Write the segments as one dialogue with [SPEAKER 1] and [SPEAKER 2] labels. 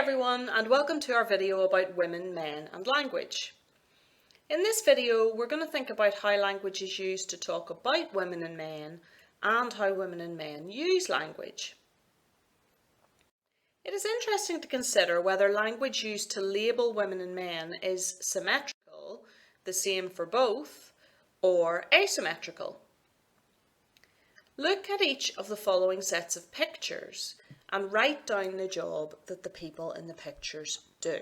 [SPEAKER 1] everyone, and welcome to our video about women, men and language. In this video we're going to think about how language is used to talk about women and men and how women and men use language. It is interesting to consider whether language used to label women and men is symmetrical, the same for both, or asymmetrical. Look at each of the following sets of pictures and write down the job that the people in the pictures do.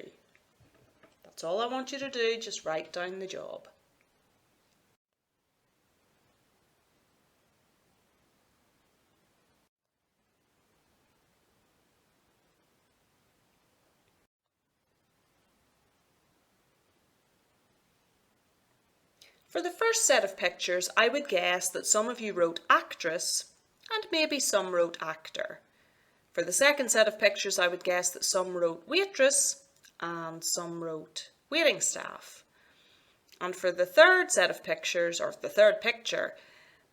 [SPEAKER 1] That's all I want you to do, just write down the job. For the first set of pictures, I would guess that some of you wrote actress and maybe some wrote actor. For the second set of pictures, I would guess that some wrote waitress and some wrote waiting staff. And for the third set of pictures, or the third picture,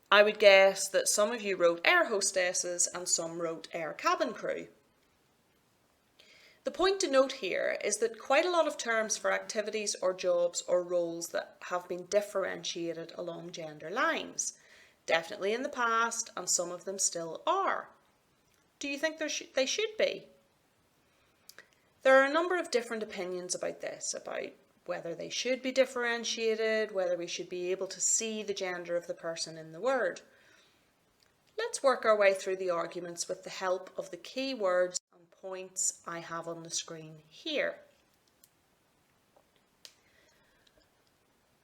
[SPEAKER 1] I would guess that some of you wrote air hostesses and some wrote air cabin crew. The point to note here is that quite a lot of terms for activities or jobs or roles that have been differentiated along gender lines. Definitely in the past, and some of them still are. Do you think they should be? There are a number of different opinions about this, about whether they should be differentiated, whether we should be able to see the gender of the person in the word. Let's work our way through the arguments with the help of the key words and points I have on the screen here.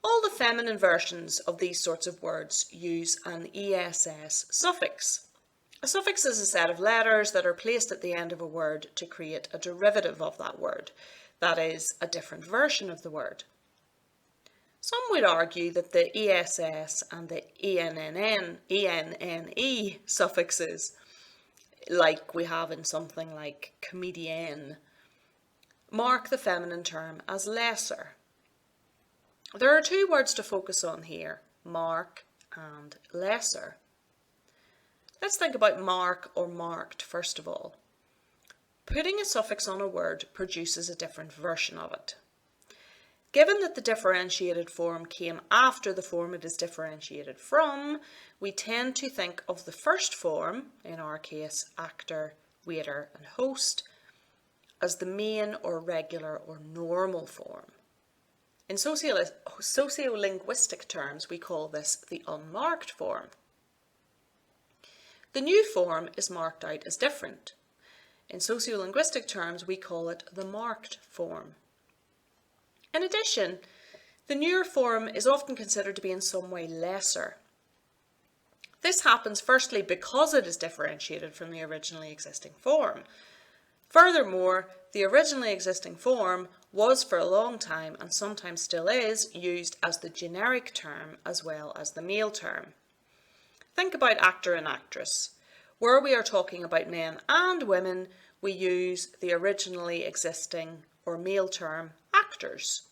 [SPEAKER 1] All the feminine versions of these sorts of words use an ESS suffix. A suffix is a set of letters that are placed at the end of a word to create a derivative of that word, that is, a different version of the word. Some would argue that the ESS and the ENNE suffixes, like we have in something like comedienne, mark the feminine term as lesser. There are two words to focus on here, mark and lesser. Let's think about mark or marked first of all. Putting a suffix on a word produces a different version of it. Given that the differentiated form came after the form it is differentiated from, we tend to think of the first form, in our case actor, waiter and host, as the main or regular or normal form. In sociolinguistic terms, we call this the unmarked form. The new form is marked out as different. In sociolinguistic terms, we call it the marked form. In addition, the newer form is often considered to be in some way lesser. This happens firstly because it is differentiated from the originally existing form. Furthermore, the originally existing form was for a long time, and sometimes still is, used as the generic term as well as the male term. Think about actor and actress. Where we are talking about men and women, we use the originally existing or male term actors.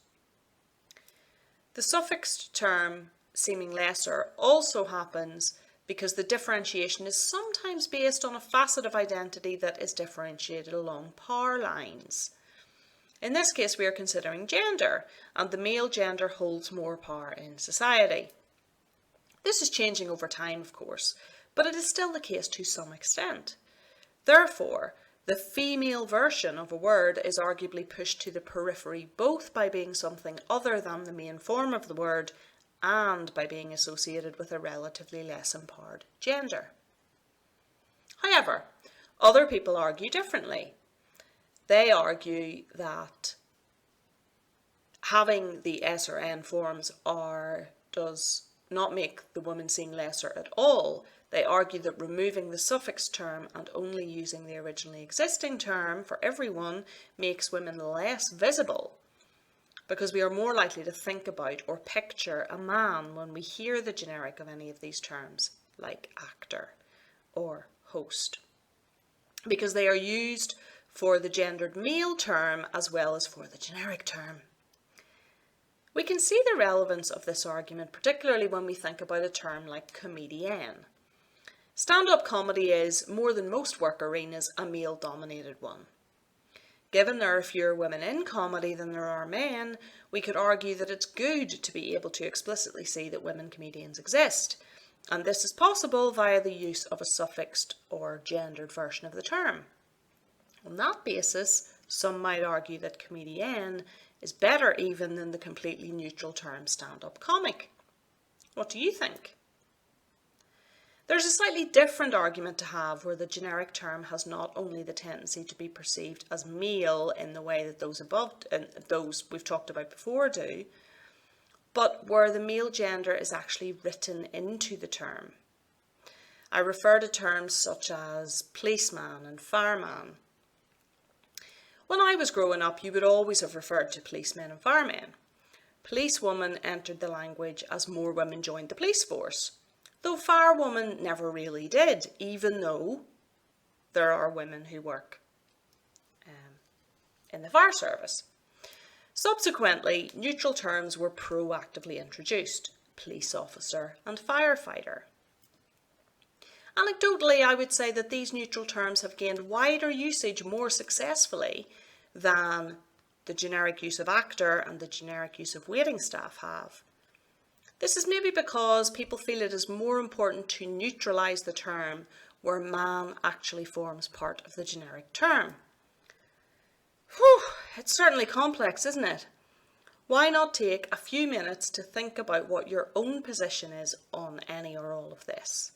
[SPEAKER 1] The suffixed term seeming lesser also happens because the differentiation is sometimes based on a facet of identity that is differentiated along power lines. In this case, we are considering gender, and the male gender holds more power in society. This is changing over time, of course, but it is still the case to some extent. Therefore, the female version of a word is arguably pushed to the periphery both by being something other than the main form of the word and by being associated with a relatively less empowered gender. However, other people argue differently. They argue that having the S or N forms does not make the woman seem lesser at all. They argue that removing the suffix term and only using the originally existing term for everyone makes women less visible, because we are more likely to think about or picture a man when we hear the generic of any of these terms, like actor or host, because they are used for the gendered male term as well as for the generic term. We can see the relevance of this argument, particularly when we think about a term like comedienne. Stand-up comedy is, more than most work arenas, a male-dominated one. Given there are fewer women in comedy than there are men, we could argue that it's good to be able to explicitly see that women comedians exist, and this is possible via the use of a suffixed or gendered version of the term. On that basis, some might argue that comedian is better even than the completely neutral term stand-up comic. What do you think? There's a slightly different argument to have where the generic term has not only the tendency to be perceived as male in the way that those we've talked about before do, but where the male gender is actually written into the term. I refer to terms such as policeman and fireman. When I was growing up, you would always have referred to policemen and firemen. Policewoman entered the language as more women joined the police force, though firewoman never really did, even though there are women who work in the fire service. Subsequently, neutral terms were proactively introduced: police officer and firefighter. Anecdotally, I would say that these neutral terms have gained wider usage more successfully than the generic use of actor and the generic use of waiting staff have. This is maybe because people feel it is more important to neutralise the term where man actually forms part of the generic term. Whew, it's certainly complex, isn't it? Why not take a few minutes to think about what your own position is on any or all of this,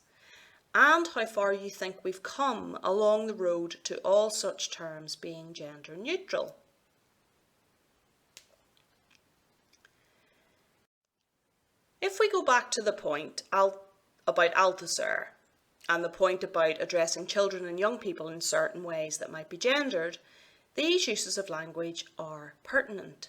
[SPEAKER 1] and how far you think we've come along the road to all such terms being gender neutral. If we go back to the point about Althusser and the point about addressing children and young people in certain ways that might be gendered, these uses of language are pertinent.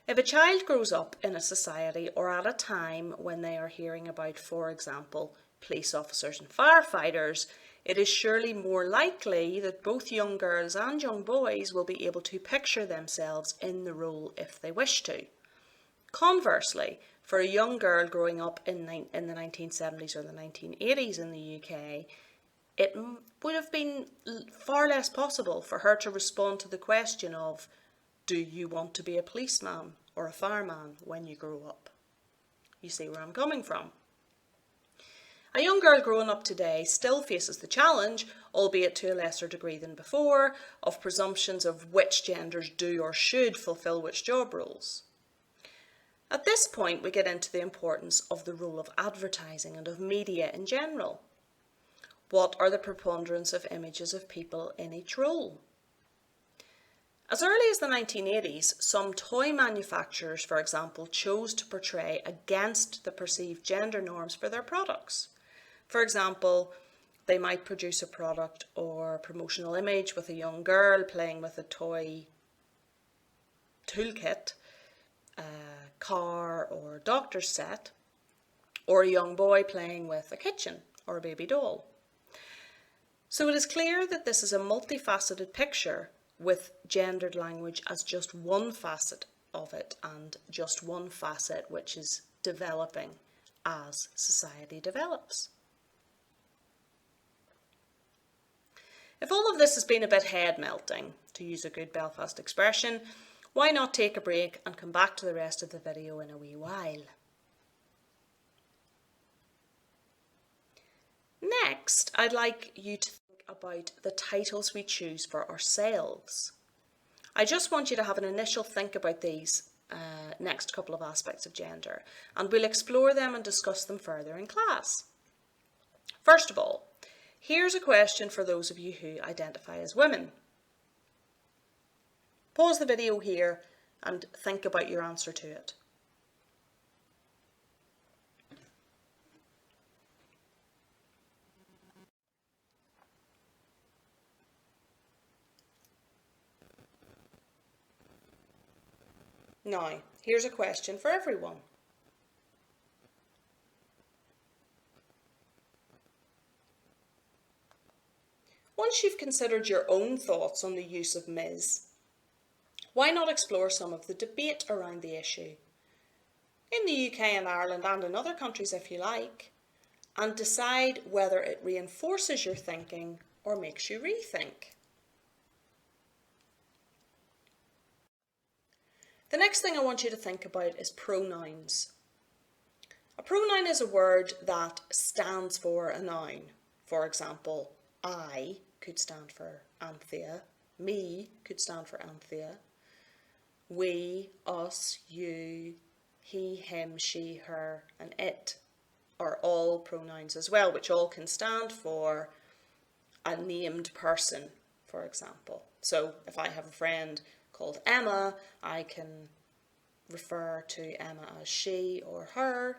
[SPEAKER 1] If a child grows up in a society or at a time when they are hearing about, for example, police officers and firefighters, it is surely more likely that both young girls and young boys will be able to picture themselves in the role if they wish to. Conversely, for a young girl growing up in the 1970s or the 1980s in the UK, it would have been far less possible for her to respond to the question of, do you want to be a policeman or a fireman when you grow up? You see where I'm coming from. A young girl growing up today still faces the challenge, albeit to a lesser degree than before, of presumptions of which genders do or should fulfil which job roles. At this point, we get into the importance of the role of advertising and of media in general. What are the preponderance of images of people in each role? As early as the 1980s, some toy manufacturers, for example, chose to portray against the perceived gender norms for their products. For example, they might produce a product or promotional image with a young girl playing with a toy toolkit, a car or doctor's set, or a young boy playing with a kitchen or a baby doll. So it is clear that this is a multifaceted picture with gendered language as just one facet of it, and just one facet which is developing as society develops. If all of this has been a bit head melting, to use a good Belfast expression, why not take a break and come back to the rest of the video in a wee while. Next, I'd like you to think about the titles we choose for ourselves. I just want you to have an initial think about these next couple of aspects of gender, and we'll explore them and discuss them further in class. First of all, here's a question for those of you who identify as women. Pause the video here and think about your answer to it. Now, here's a question for everyone. Once you've considered your own thoughts on the use of Ms, why not explore some of the debate around the issue, in the UK and Ireland and in other countries if you like, and decide whether it reinforces your thinking or makes you rethink. The next thing I want you to think about is pronouns. A pronoun is a word that stands for a noun. For example, I could stand for Anthea, me could stand for Anthea, we, us, you, he, him, she, her, and it are all pronouns as well, which all can stand for a named person, for example. So if I have a friend called Emma, I can refer to Emma as she or her,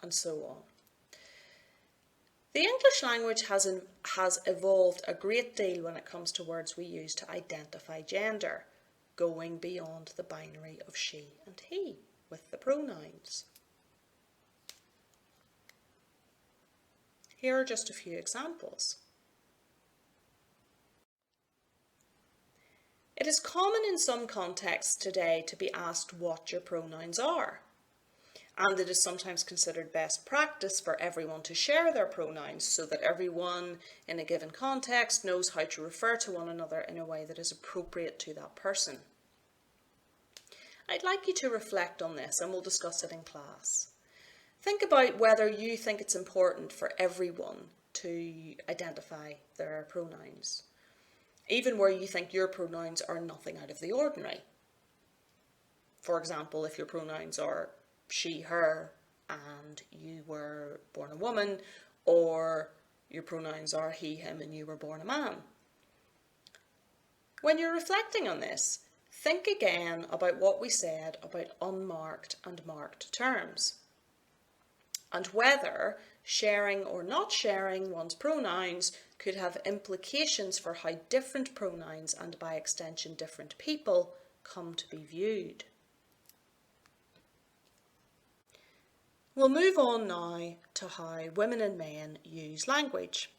[SPEAKER 1] and so on. The English language has evolved a great deal when it comes to words we use to identify gender, going beyond the binary of she and he with the pronouns. Here are just a few examples. It is common in some contexts today to be asked what your pronouns are, and it is sometimes considered best practice for everyone to share their pronouns so that everyone in a given context knows how to refer to one another in a way that is appropriate to that person. I'd like you to reflect on this, and we'll discuss it in class. Think about whether you think it's important for everyone to identify their pronouns, even where you think your pronouns are nothing out of the ordinary. For example, if your pronouns are she, her, and you were born a woman, or your pronouns are he, him, and you were born a man. When you're reflecting on this, think again about what we said about unmarked and marked terms, and whether sharing or not sharing one's pronouns could have implications for how different pronouns, and by extension different people, come to be viewed. We'll move on now to how women and men use language.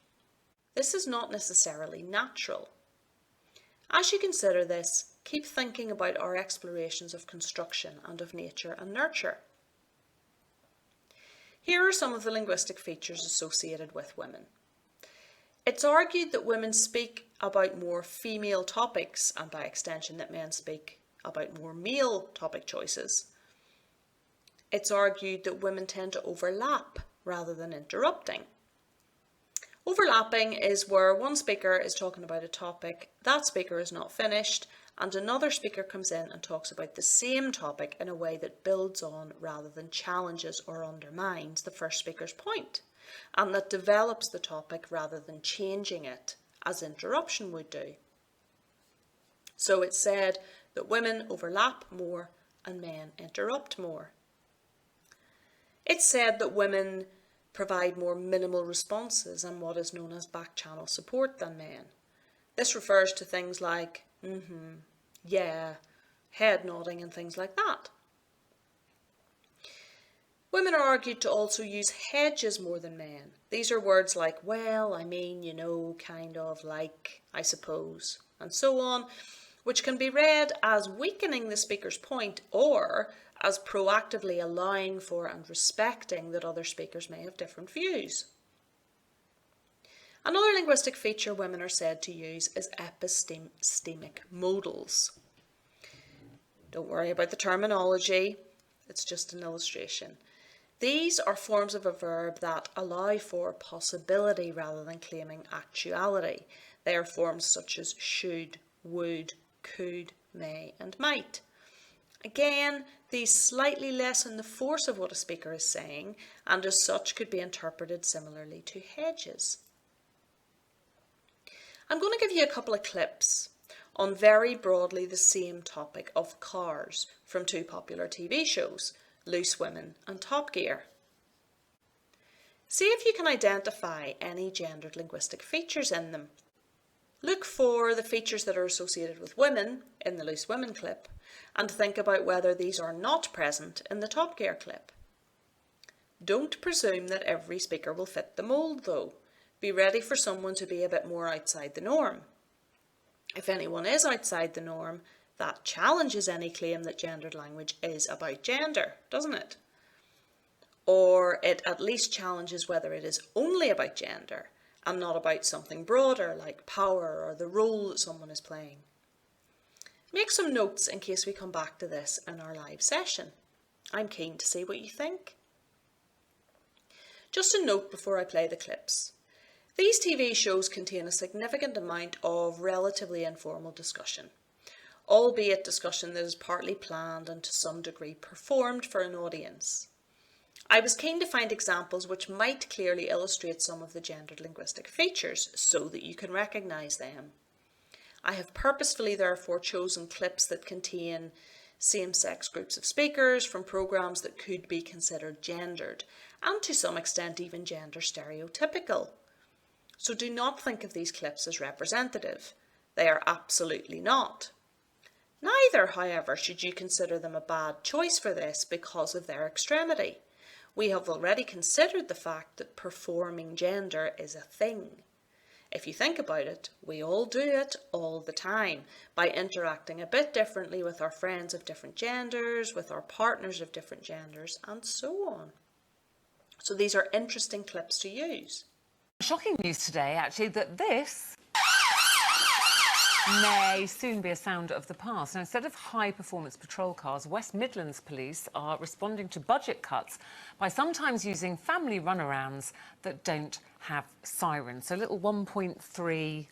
[SPEAKER 1] This is not necessarily natural. As you consider this, keep thinking about our explorations of construction and of nature and nurture. Here are some of the linguistic features associated with women. It's argued that women speak about more female topics, and by extension that men speak about more male topic choices. It's argued that women tend to overlap rather than interrupting. Overlapping is where one speaker is talking about a topic, that speaker is not finished, and another speaker comes in and talks about the same topic in a way that builds on rather than challenges or undermines the first speaker's point, and that develops the topic rather than changing it, as interruption would do. So it's said that women overlap more and men interrupt more. It's said that women provide more minimal responses and what is known as back-channel support than men. This refers to things like yeah, head nodding and things like that. Women are argued to also use hedges more than men. These are words like well, I mean, you know, kind of, like, I suppose, and so on, which can be read as weakening the speaker's point or as proactively allowing for and respecting that other speakers may have different views. Another linguistic feature women are said to use is epistemic modals. Don't worry about the terminology, it's just an illustration. These are forms of a verb that allow for possibility rather than claiming actuality. They are forms such as should, would, could, may, and might. Again, these slightly lessen the force of what a speaker is saying, and as such could be interpreted similarly to hedges. I'm going to give you a couple of clips on very broadly the same topic of cars from two popular TV shows, Loose Women and Top Gear. See if you can identify any gendered linguistic features in them. Look for the features that are associated with women in the Loose Women clip and think about whether these are not present in the Top Gear clip. Don't presume that every speaker will fit the mould though. Be ready for someone to be a bit more outside the norm. If anyone is outside the norm, that challenges any claim that gendered language is about gender, doesn't it? Or it at least challenges whether it is only about gender and not about something broader like power or the role that someone is playing. Make some notes in case we come back to this in our live session. I'm keen to see what you think. Just a note before I play the clips. These TV shows contain a significant amount of relatively informal discussion, albeit discussion that is partly planned and to some degree performed for an audience. I was keen to find examples which might clearly illustrate some of the gendered linguistic features so that you can recognise them. I have purposefully therefore chosen clips that contain same-sex groups of speakers from programmes that could be considered gendered and to some extent even gender stereotypical. So do not think of these clips as representative. They are absolutely not. Neither, however, should you consider them a bad choice for this because of their extremity. We have already considered the fact that performing gender is a thing. If you think about it, we all do it all the time by interacting a bit differently with our friends of different genders, with our partners of different genders, and so on. So these are interesting clips to use.
[SPEAKER 2] Shocking news today, actually, that this may soon be a sound of the past. Now, instead of high-performance patrol cars, West Midlands Police are responding to budget cuts by sometimes using family runarounds that don't have sirens. So a little 1.3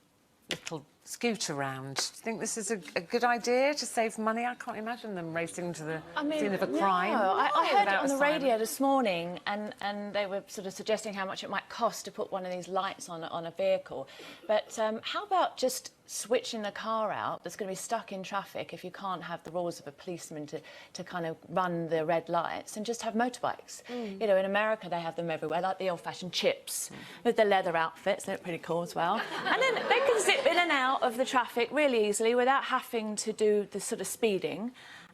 [SPEAKER 2] little scooter round. Do you think this is a good idea to save money? I can't imagine them racing to the scene of a crime.
[SPEAKER 3] No, I heard it on the
[SPEAKER 2] siren.
[SPEAKER 3] radio this morning, and they were sort of suggesting how much it might cost to put one of these lights on a vehicle. But how about just switching the car out that's going to be stuck in traffic if you can't have the rules of a policeman to kind of run the red lights, and just have motorbikes? You know, in America they have them everywhere, like the old-fashioned chips with the leather outfits. They look pretty cool as well. And then they can zip in and out of the traffic really easily without having to do the sort of speeding,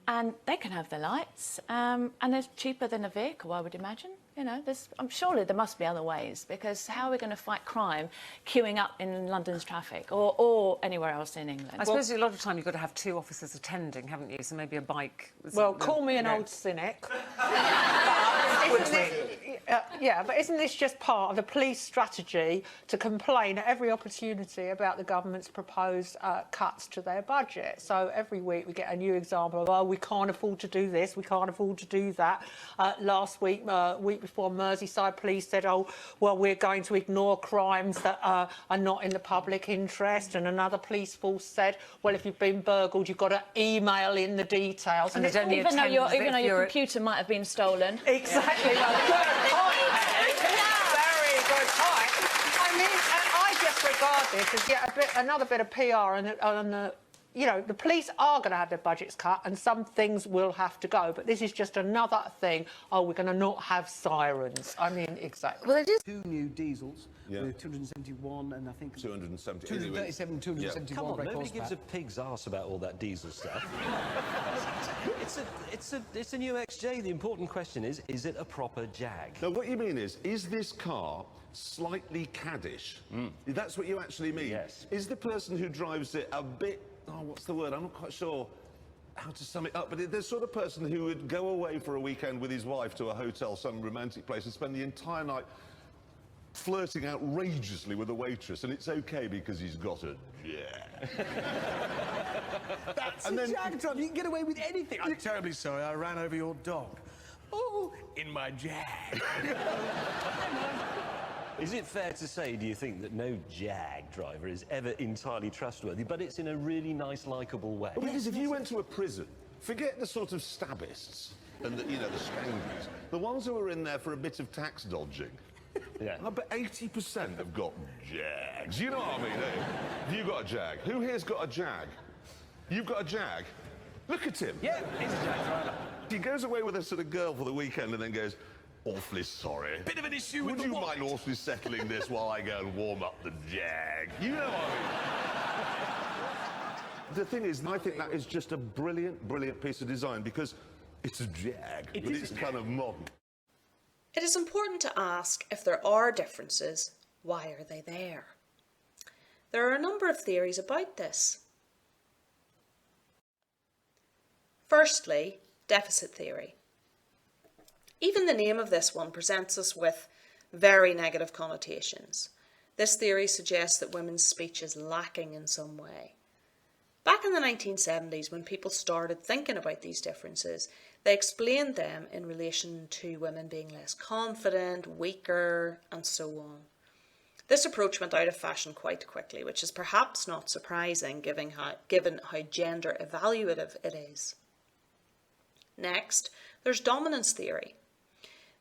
[SPEAKER 3] and they can have the lights, and they're cheaper than a vehicle, I would imagine. You know, I'm surely there must be other ways, because how are we going to fight crime queuing up in London's traffic or anywhere else in England?
[SPEAKER 2] I suppose a lot of time you've got to have two officers attending, haven't you? So maybe a bike.
[SPEAKER 4] Well, call me an old cynic. Yeah, but isn't this just part of the police strategy to complain at every opportunity about the government's proposed cuts to their budget? So every week we get a new example of, oh, we can't afford to do this, we can't afford to do that. Last week, week before, Merseyside Police said, oh, well, we're going to ignore crimes that are not in the public interest. And another police force said, well, if you've been burgled, you've got to email in the details.
[SPEAKER 2] And there's only
[SPEAKER 3] even though your computer might have been stolen.
[SPEAKER 4] Exactly. Good point. Very good point. I mean, I just regard this as yet another bit of PR, and you know, the police are going to have their budgets cut, and some things will have to go. But this is just another thing. Oh, we're going to not have sirens. I mean, exactly.
[SPEAKER 2] Well, it is.
[SPEAKER 5] 2 new diesels with 271 and I think
[SPEAKER 6] 270.
[SPEAKER 5] 237, 271
[SPEAKER 6] Come on,
[SPEAKER 5] brake
[SPEAKER 6] nobody
[SPEAKER 5] horsepower.
[SPEAKER 6] gives a pig's arse about all that diesel stuff. it's a new XJ. The important question is it a proper Jag?
[SPEAKER 7] Now, what you mean is this car slightly caddish? That's what you actually mean?
[SPEAKER 6] Yes.
[SPEAKER 7] Is the person who drives it a bit, oh, what's the word? I'm not quite sure how to sum it up, but the sort of person who would go away for a weekend with his wife to a hotel, some romantic place, and spend the entire night flirting outrageously with a waitress, and it's okay because he's got a Jag.
[SPEAKER 5] That's a Jag drive. You can get away with anything. I'm terribly sorry, I ran over your dog. Oh, in my Jag.
[SPEAKER 6] Is it fair to say, do you think, that no Jag driver is ever entirely trustworthy, but it's in a really nice, likeable way?
[SPEAKER 7] Well, because if you went to a prison, forget the sort of stabbists and the skangies, the ones who are in there for a bit of tax dodging.
[SPEAKER 6] Yeah.
[SPEAKER 7] I bet 80% have got Jags. You know what I mean, eh? Have you got a Jag? Who here's got a Jag? You've got a Jag? Look at him.
[SPEAKER 5] Yeah, he's a Jag driver.
[SPEAKER 7] He goes away with a sort of girl for the weekend and then goes, awfully sorry.
[SPEAKER 5] Bit of an issue with
[SPEAKER 7] Would
[SPEAKER 5] the
[SPEAKER 7] you
[SPEAKER 5] wallet.
[SPEAKER 7] mind awfully settling this while I go and warm up the Jag? You know what I mean? The thing is, I think that is just a brilliant, brilliant piece of design because it's a Jag, but it's kind of modern.
[SPEAKER 1] It is important to ask if there are differences, why are they there? There are a number of theories about this. Firstly, deficit theory. Even the name of this one presents us with very negative connotations. This theory suggests that women's speech is lacking in some way. Back in the 1970s, when people started thinking about these differences, they explained them in relation to women being less confident, weaker, and so on. This approach went out of fashion quite quickly, which is perhaps not surprising given how gender evaluative it is. Next, there's dominance theory.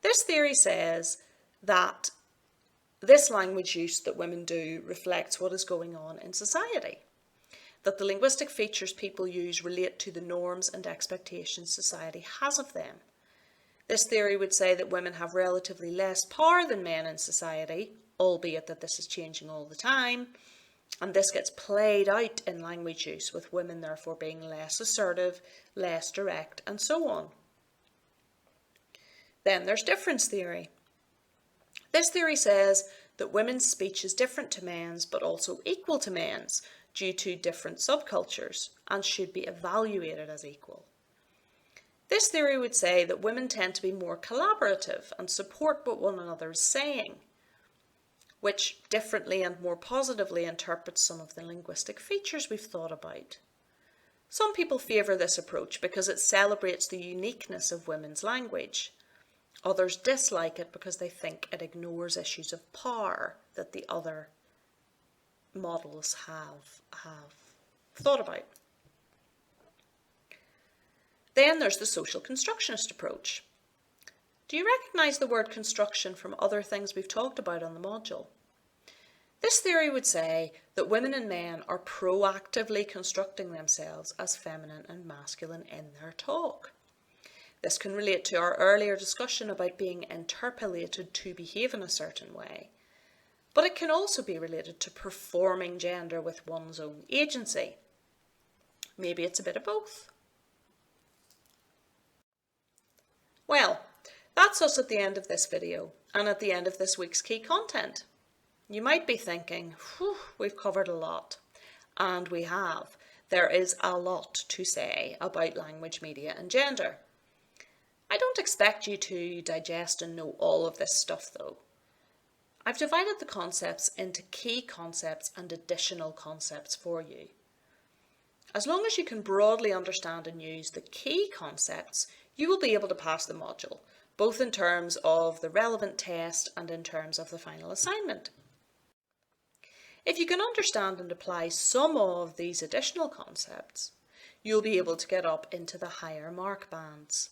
[SPEAKER 1] This theory says that this language use that women do reflects what is going on in society, that the linguistic features people use relate to the norms and expectations society has of them. This theory would say that women have relatively less power than men in society, albeit that this is changing all the time, and this gets played out in language use, with women therefore being less assertive, less direct, and so on. Then there's difference theory. This theory says that women's speech is different to men's, but also equal to men's, due to different subcultures, and should be evaluated as equal. This theory would say that women tend to be more collaborative and support what one another is saying, which differently and more positively interprets some of the linguistic features we've thought about. Some people favour this approach because it celebrates the uniqueness of women's language. Others dislike it because they think it ignores issues of power that the other models have thought about. Then there's the social constructionist approach. Do you recognise the word construction from other things we've talked about on the module? This theory would say that women and men are proactively constructing themselves as feminine and masculine in their talk. This can relate to our earlier discussion about being interpellated to behave in a certain way, but it can also be related to performing gender with one's own agency. Maybe it's a bit of both. Well, that's us at the end of this video and at the end of this week's key content. You might be thinking, whew, we've covered a lot. And we have. There is a lot to say about language, media and gender. I don't expect you to digest and know all of this stuff though. I've divided the concepts into key concepts and additional concepts for you. As long as you can broadly understand and use the key concepts, you will be able to pass the module, both in terms of the relevant test and in terms of the final assignment. If you can understand and apply some of these additional concepts, you'll be able to get up into the higher mark bands.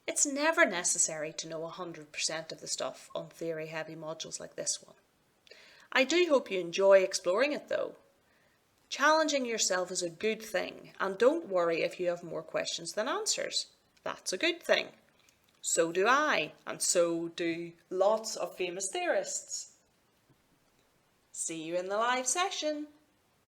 [SPEAKER 1] It's never necessary to know 100% of the stuff on theory-heavy modules like this one. I do hope you enjoy exploring it though. Challenging yourself is a good thing, and don't worry if you have more questions than answers. That's a good thing. So do I, and so do lots of famous theorists. See you in the live session.